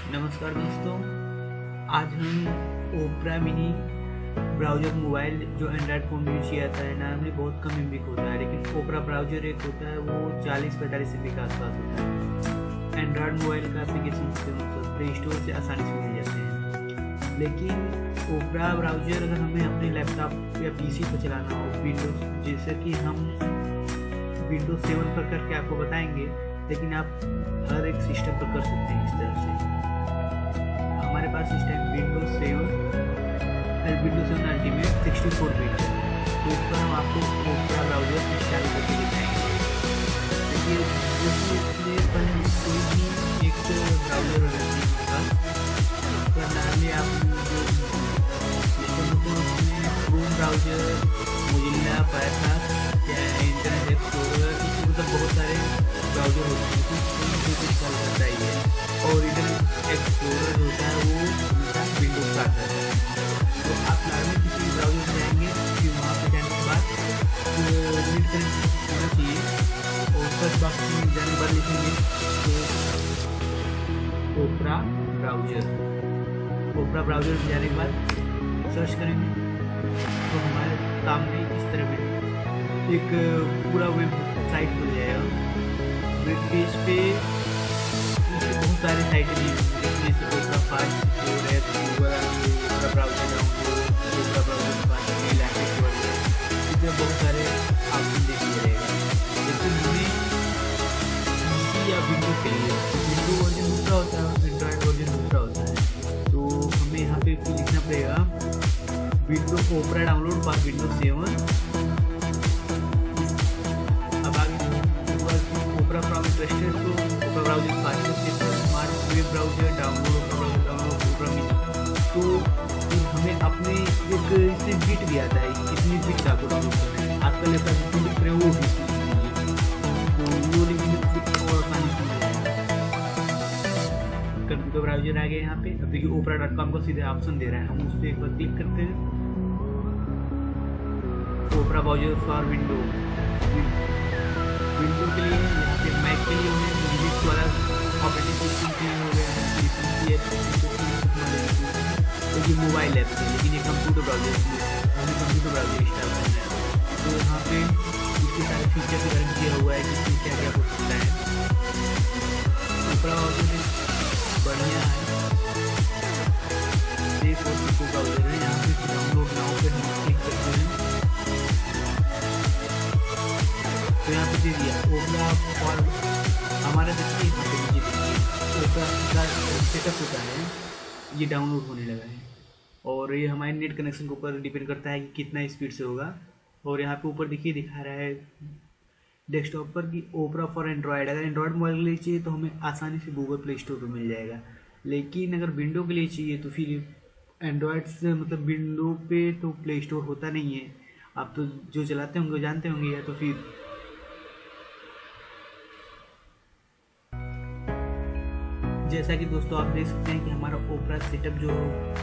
नमस्कार दोस्तों, आज हम ओपरा मिनी ब्राउज़र मोबाइल जो एंड्रॉयड फ़ोन में यूज किया जाता है नॉर्मली बहुत कम एमबी का होता है, लेकिन ओपरा ब्राउज़र एक होता है वो 40-45 एमबी के आसपास होता है। एंड्रॉयड मोबाइल का एप्लीकेशन प्ले स्टोर से आसानी से मिल जाते हैं, लेकिन ओपरा ब्राउज़र अगर हमें अपने लैपटॉप या पीसी पर चलाना हो विंडोज़, जैसे कि हम विंडोज़ 7 पर करके आपको बताएंगे, लेकिन आप हर एक सिस्टम पर कर सकते हैं। इस तरह से हमारे पास इस टाइम विंडोज़ 7 अल्टीमेट 64 बिट है, तो इस पर हम आपको ओपरा ब्राउज़र इंस्टॉल करके दिखाएंगे। देखिए, इसलिए पहले कोई भी एक ब्राउज़र होगा, नॉर्मली आप जो सिस्टम होते हैं उसमें क्रोम ब्राउज़र, मोजिल्ला, फायरफॉक्स या इंटरनेट एक्सप्लोरर, इसमें मतलब बहुत सारे ब्राउज़र होते हैं जो इंस्टॉल करता ही है, और इंटरनेट एक्सप्लोरर होता है वो विंडोज़ का आता है। तो आप नॉर्मली किसी ब्राउज़र में जाएंगे, फिर वहाँ पर जाने के बाद नेट कनेक्शन होना चाहिए, और सर्च बॉक्स में जाने के बाद लिखेंगे तो ओपरा ब्राउज़र में जाने के बाद सर्च करेंगे तो हमारे सामने इस तरह एक पूरा वेब साइट खुल जाएगा। वेब पेज पे बहुत सारे साइटें दी जैसे ओपरा फास्ट, ओपरा ब्राउज़र डाउनलोड, ओपरा ब्राउज़र फास्ट, लैंग्वेज वगैरह, इसमें बहुत सारे ऑप्शन देखिए रहेगा। लेकिन हमें पीसी या विंडो के लिए विंडो वर्जन दूसरा होता है और एंड्रॉयड वर्जन दूसरा होता है, तो हमें यहाँ पे लिखना पड़ेगा window Opera download for window 7। अब आगे Opera from Presto to Opera browser fast smart web browser download Opera mini. तो हमें अपने एक इसमें बिट भी आता है, कितनी बिट आपको डाउनलोड करना है, आजकल लैपटॉप जो लिख रहे हैं वो भी तो वो लिखने और आसानी से मिल जाएगा। कंप्यूटर ब्राउज़र आ गया यहाँ पे। अब देखिए opera.com को सीधे ऑप्शन दे रहा है, हम उस पर एक बार क्लिक करते हैं। ओपरा ब्राउज़र फॉर विंडो के लिए यहाँ पे मैक के लिए हमें लिनक्स वाला ऑपरेटिंग सिस्टम के लिए हो गया है, तो ये मोबाइल ऐप है, लेकिन ये कंप्यूटर ब्राउज़र हमें कंप्यूटर ब्राउज़र इंस्टॉल करना है। तो यहाँ पे इसके सारे फीचर भी रन किया हुआ है कि इसमें क्या क्या हो सकता है। ओपरा ब्राउज़र बढ़िया है, सेफ और सिक्योर ब्राउज़र है। यहाँ पे डाउनलोड नाउ पे हम क्लिक करते हैं तो यहाँ पे दे दिया ओपरा और हमारा देखिए यहाँ पे नीचे देखिए ओपरा का सेटअप होता है, ये डाउनलोड होने लगा है, और ये हमारे नेट कनेक्शन के ऊपर डिपेंड करता है कि कितना स्पीड से होगा। और यहाँ पे ऊपर देखिए दिखा रहा है डेस्कटॉप पर कि ओपरा फॉर एंड्रॉयड। अगर एंड्रॉयड मोबाइल के लिए चाहिए तो हमें आसानी से गूगल प्ले स्टोर पर मिल जाएगा, लेकिन अगर विंडो के लिए चाहिए तो फिर एंड्रॉयड से मतलब विंडो पे तो प्ले स्टोर होता नहीं है। आप तो जो चलाते होंगे जानते होंगे, या तो फिर जैसा कि दोस्तों आप देख सकते हैं कि हमारा ओपरा सेटअप जो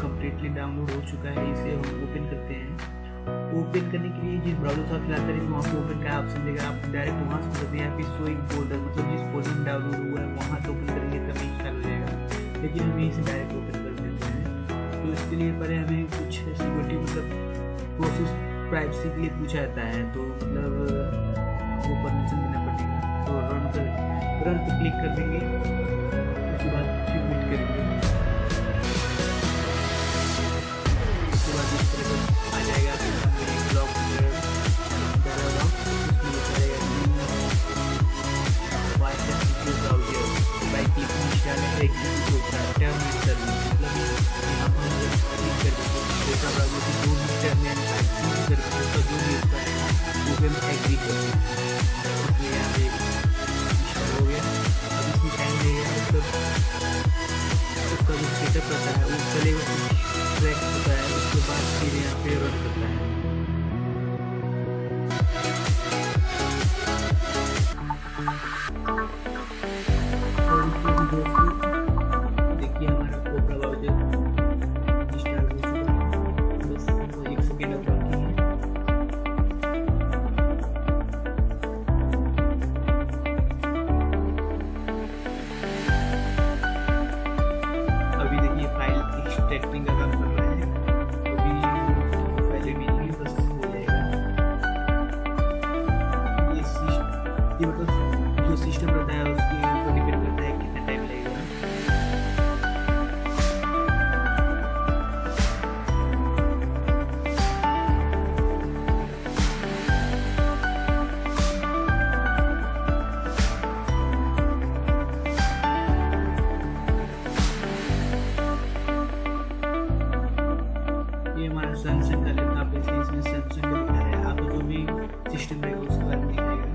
कम्प्लीटली डाउनलोड हो चुका है, इसे हम ओपन करते हैं। ओपन करने के लिए जिस ब्राउज़र से आप चलाते हैं वहाँ पे ओपन का ऑप्शन देगा, आप डायरेक्ट वहाँ से करते हैं, फिर शोइंग फोल्डर मतलब जिस फोल्डर में डाउनलोड हुआ है वहाँ से ओपन करेंगे तभी इंस्टॉल हो जाएगा, लेकिन हम यहीं से डायरेक्ट ओपन कर देते हैं। तो इसके लिए पहले हमें कुछ सिक्योरिटी मतलब प्रोसेस प्राइवेसी के लिए पूछा जाता है, तो मतलब वो परमिशन देना पड़ेगा। तो रन पर क्लिक कर देंगे, उसके बाद फिर वेट करेंगे, उसके बाद इस तरह का आ जाएगा block by clicking install execute होता है टर्म एंड सर्विस, मतलब यहाँ पर हम क्लिक कर देते हैं ब्राउज़र की जो भी टर्म एंड सर्विस का जो भी होता है वो हम एग्री करते हैं। इसलिए यहाँ पे इंस्टॉल हो गया। अब इसमें टाइम लगेगा, मतलब उसका जो सेटअप रहता है वो पहले ट्रैक होता है, उसके बाद फिर यहाँ पे रन करता है। और देखिए हमारा ओपरा ब्राउज़र इंस्टॉल हो चुका है, बस 1 सेकेंड बाकी है। जो सिस्टम रहता है उसके ऊपर डिपेंड करता है कितना टाइम लगेगा। ये हमारा सैमसंग का लैपटॉप है, इसमें सैमसंग का लिखा है, आपको जो भी सिस्टम रहेगा उसके बारे में दिखाएगा।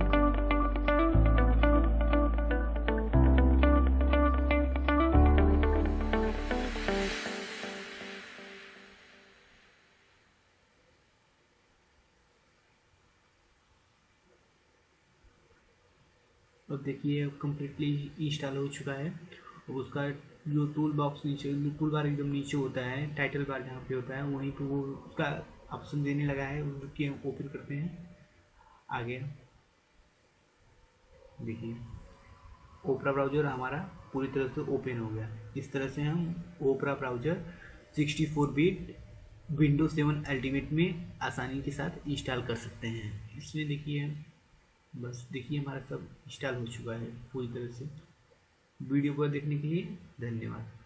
अब देखिए कम्प्लीटली इंस्टॉल हो चुका है। उसका जो टूल बॉक्स नीचे, टूल बार एकदम नीचे होता है, टाइटल बार जहाँ पे होता है वहीं पे वो उसका ऑप्शन देने लगा है, उसकी हम ओपन करते हैं। आगे देखिए ओपरा ब्राउज़र हमारा पूरी तरह से ओपन हो गया। इस तरह से हम ओपरा ब्राउज़र 64 बिट विंडोज 7 अल्टीमेट में आसानी के साथ इंस्टॉल कर सकते हैं। इसमें देखिए बस देखिए हमारा सब इंस्टॉल हो चुका है पूरी तरह से। वीडियो को देखने के लिए धन्यवाद।